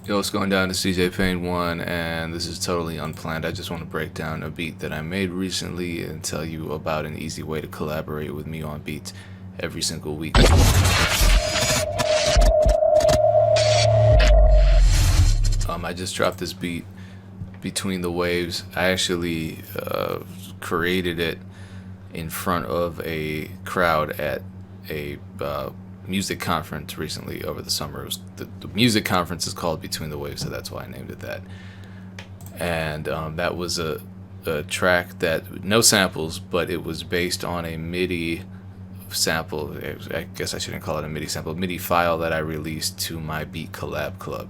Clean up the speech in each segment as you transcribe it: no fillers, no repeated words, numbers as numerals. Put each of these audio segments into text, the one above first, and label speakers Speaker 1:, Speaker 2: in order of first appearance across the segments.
Speaker 1: Yo, what's going down? It's CJ Payne 1, and this is totally unplanned. I just want to break down a beat that I made recently and tell you about an easy way to collaborate with me on beats every single week. I just dropped this beat, Between the Waves. I actually created it in front of a crowd at a music conference recently over the summer. It was the music conference is called Between the Waves, so that's why I named it that. And that was a track that no samples, but it was based on a MIDI sample. I guess I shouldn't call it a MIDI sample, MIDI file that I released to my Beat Collab Club.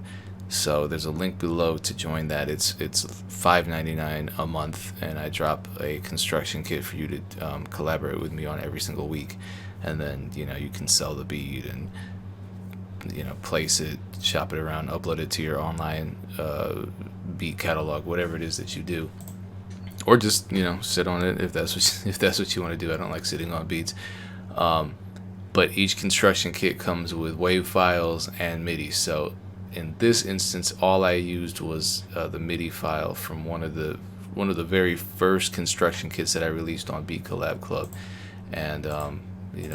Speaker 1: So there's a link below to join that. It's $5.99 a month, and I drop a construction kit for you to collaborate with me on every single week. And then you can sell the beat and place it, shop it around, upload it to your online beat catalog, whatever it is that you do, or just sit on it if that's what you want to do. I don't like sitting on beats. But each construction kit comes with wave files and MIDI. So in this instance, all I used was the MIDI file from one of the very first construction kits that I released on Beat Collab Club. And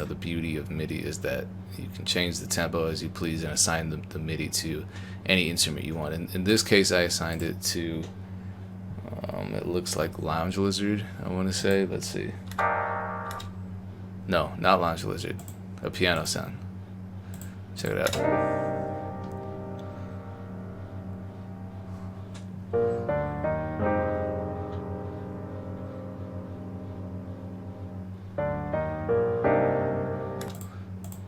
Speaker 1: the beauty of MIDI is that you can change the tempo as you please and assign the MIDI to any instrument you want. In this case, I assigned it to it looks like Lounge Lizard, I want to say. Let's see. No, not Lounge Lizard. A piano sound. Check it out.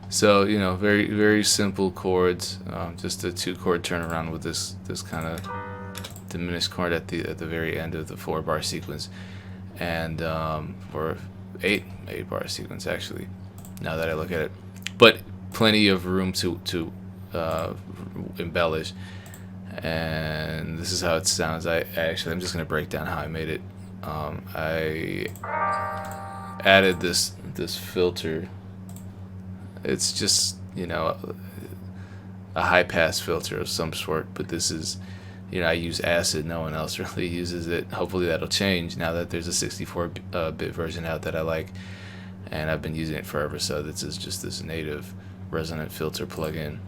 Speaker 1: So very very simple chords, just a 2-chord turnaround with this kind of diminished chord at the very end of the 4-bar sequence, and or 8-bar sequence actually. Now that I look at it, but plenty of room to embellish. And this is how it sounds. I'm just gonna break down how I made it. I added this filter. It's just a high pass filter of some sort, but this is I use acid. No one else really uses it. Hopefully that'll change now that there's a 64-bit version out that I like, and I've been using it forever. So this is just this native resonant filter plugin.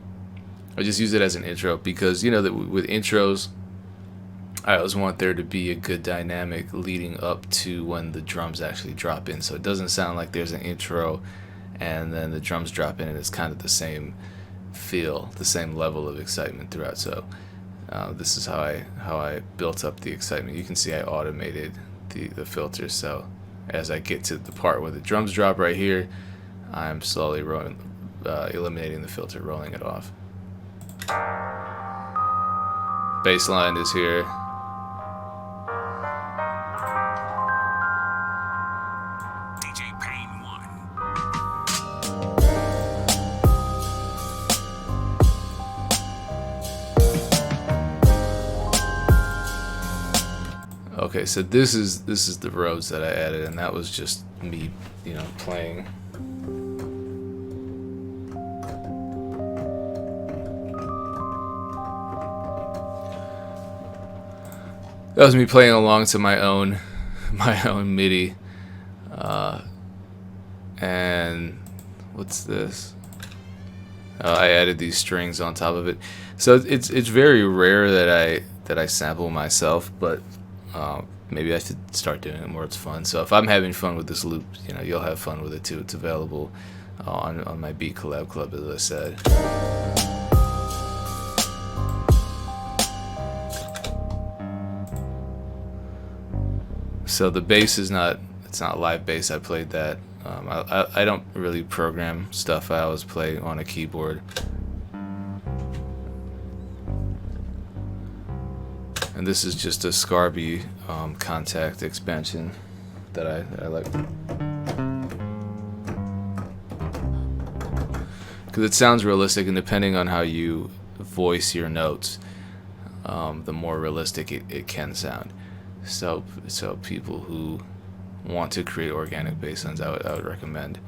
Speaker 1: I just use it as an intro because that with intros I always want there to be a good dynamic leading up to when the drums actually drop in, so it doesn't sound like there's an intro and then the drums drop in and it's kind of the same feel, the same level of excitement throughout. So this is how I built up the excitement. You can see I automated the filter, so as I get to the part where the drums drop right here, I'm slowly eliminating the filter, rolling it off. Bass line is here. Okay, so this is the Rhodes that I added, and that was just me, playing. That was me playing along to my own MIDI. And what's this? I added these strings on top of it. So it's very rare that I sample myself, but maybe I should start doing it more. It's fun. So if I'm having fun with this loop, you'll have fun with it too. It's available on my Beat Collab Club, as I said. So the bass it's not live bass. I played that. I don't really program stuff. I always play on a keyboard. And this is just a Scarby contact expansion that I like, because it sounds realistic, and depending on how you voice your notes, the more realistic it can sound. So people who want to create organic bass lines, I would recommend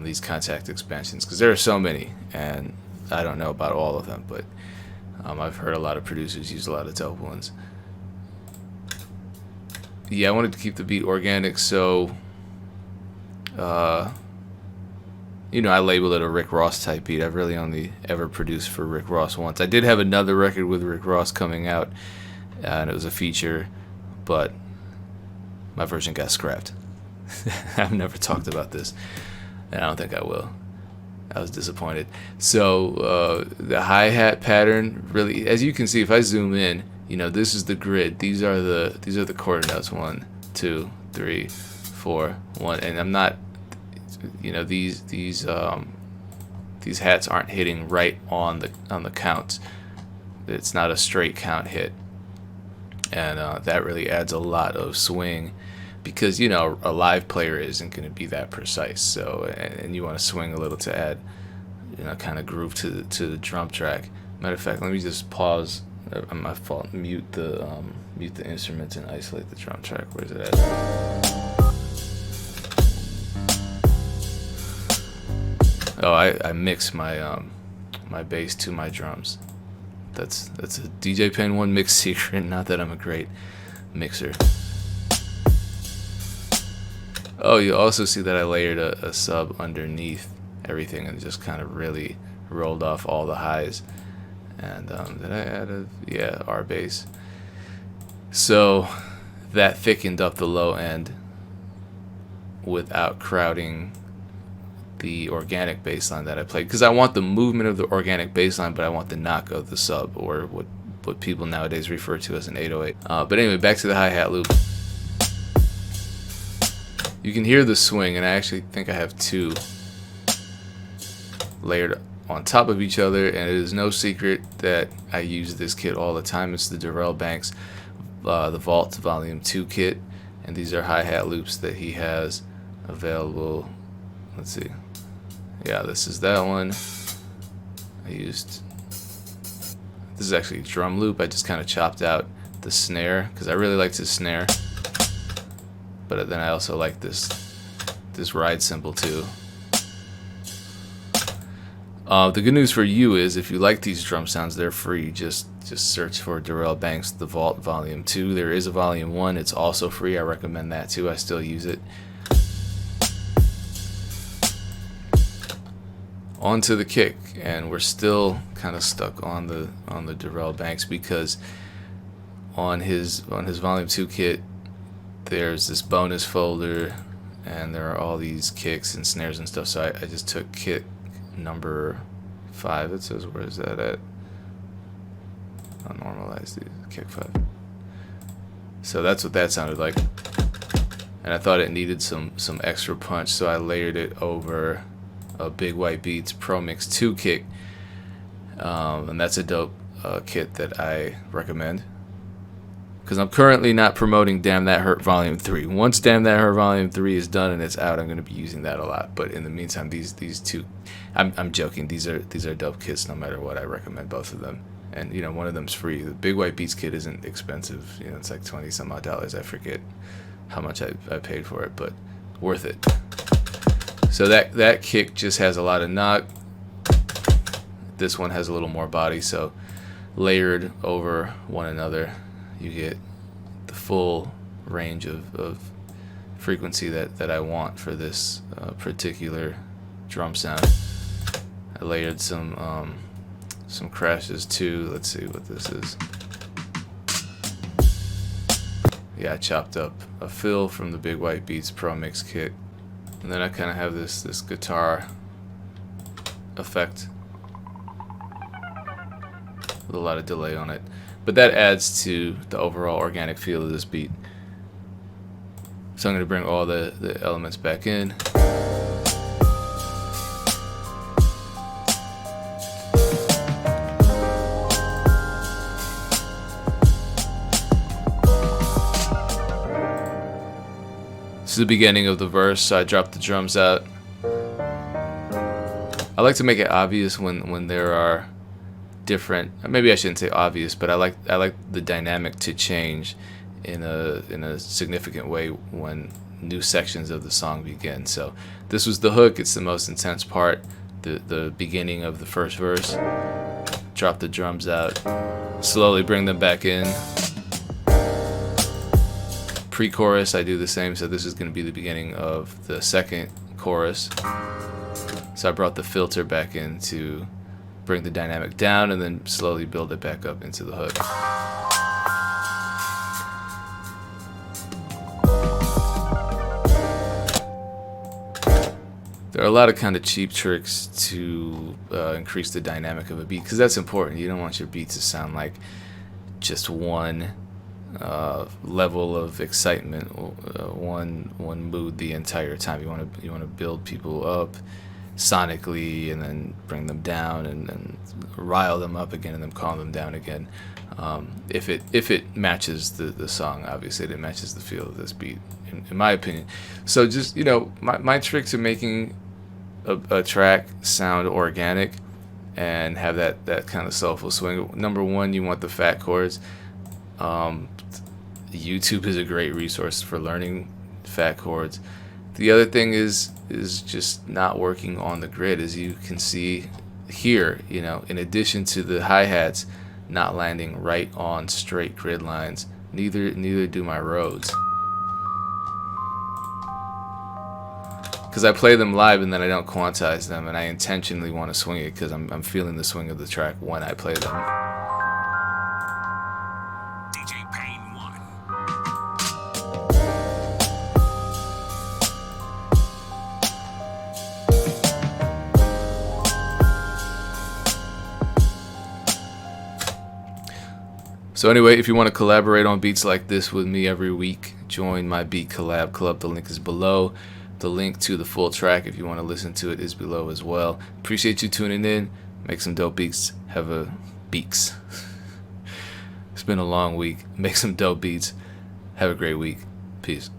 Speaker 1: these contact expansions, because there are so many, and I don't know about all of them, but I've heard a lot of producers use a lot of dope ones. Yeah, I wanted to keep the beat organic, so you know, I labeled it a Rick Ross type beat. I've really only ever produced for Rick Ross once. I did have another record with Rick Ross coming out, and it was a feature, but my version got scrapped. I've never talked about this, and I don't think I will. I was disappointed. So the hi-hat pattern, really, as you can see, if I zoom in, you know, this is the grid. These are the quarter notes. 1, 2, 3, 4, 1, and I'm not, you know, these hats aren't hitting right on the counts. It's not a straight count hit, and that really adds a lot of swing, because you know a live player isn't going to be that precise. So and you want to swing a little to add, you know, kind of groove to the drum track. Matter of fact, let me just pause. My fault. Mute the instruments and isolate the drum track. Where's it at? Oh, I mix my my bass to my drums. That's a DJ Pen 1 mix secret. Not that I'm a great mixer. Oh, you also see that I layered a sub underneath everything and just kind of really rolled off all the highs. And did I add R bass? So that thickened up the low end without crowding the organic bass line that I played, because I want the movement of the organic bass line, but I want the knock of the sub, or what people nowadays refer to as an 808. But anyway, back to the hi-hat loop. You can hear the swing, and I actually think I have 2 layered on top of each other, and it is no secret that I use this kit all the time. It's the Darrell Banks the Vault Volume 2 kit, and these are hi-hat loops that he has available. Let's see. Yeah, this is that one. This is actually a drum loop. I just kind of chopped out the snare because I really liked his snare, but then I also like this ride cymbal too. The good news for you is if you like these drum sounds, they're free. Just search for Darrell Banks The Vault Volume 2. There is a Volume 1. It's also free. I recommend that too. I still use it. On to the kick, and we're still kind of stuck on the Darrell Banks, because on his Volume 2 kit there's this bonus folder and there are all these kicks and snares and stuff. So I just took kick number 5. It says, where is that at? I'll normalize the kick 5. So that's what that sounded like, and I thought it needed some extra punch, so I layered it over a Big White Beats Pro Mix 2 kick, and that's a dope kit that I recommend, because I'm currently not promoting Damn That Hurt Volume 3. Once Damn That Hurt Volume 3 is done and it's out, I'm going to be using that a lot. But in the meantime, these two, I'm joking. These are dope kits no matter what. I recommend both of them. And you know, one of them's free. The Big White Beats kit isn't expensive. You know, it's like $20 some odd. I forget how much I paid for it, but worth it. So that kick just has a lot of knock. This one has a little more body, so layered over one another, you get the full range of frequency that I want for this particular drum sound. I layered some crashes too. Let's see what this is. Yeah, I chopped up a fill from the Big White Beats Pro Mix kit, and then I kind of have this guitar effect with a lot of delay on it, but that adds to the overall organic feel of this beat. So I'm going to bring all the elements back in. This is the beginning of the verse, so I dropped the drums out. I like to make it obvious when there are different, maybe I shouldn't say obvious, but I like the dynamic to change in a significant way when new sections of the song begin. So this was the hook. It's the most intense part, the beginning of the first verse. drop the drums out, slowly bring them back in. Pre-chorus, I do the same, so this is going to be the beginning of the second chorus. So I brought the filter back in to bring the dynamic down and then slowly build it back up into the hook. There are a lot of kind of cheap tricks to increase the dynamic of a beat, because that's important. You don't want your beat to sound like just one level of excitement, one mood the entire time. You want to build people up sonically and then bring them down and then rile them up again and then calm them down again. If it matches the song, obviously it matches the feel of this beat, in my opinion. So just, you know, my trick to making a track sound organic and have that kind of soulful swing. Number one, you want the fat chords. YouTube is a great resource for learning fat chords. The other thing is just not working on the grid. As you can see here, you know, in addition to the hi-hats not landing right on straight grid lines, neither do my Rhodes. Because I play them live and then I don't quantize them, and I intentionally want to swing it because I'm feeling the swing of the track when I play them.
Speaker 2: DJ Pain 1.
Speaker 1: So anyway, if you want to collaborate on beats like this with me every week, join my Beat Collab Club. The link is below. The link to the full track, if you want to listen to it, is below as well. Appreciate you tuning in. Make some dope beats. Have a beaks. It's been a long week. Make some dope beats. Have a great week. Peace.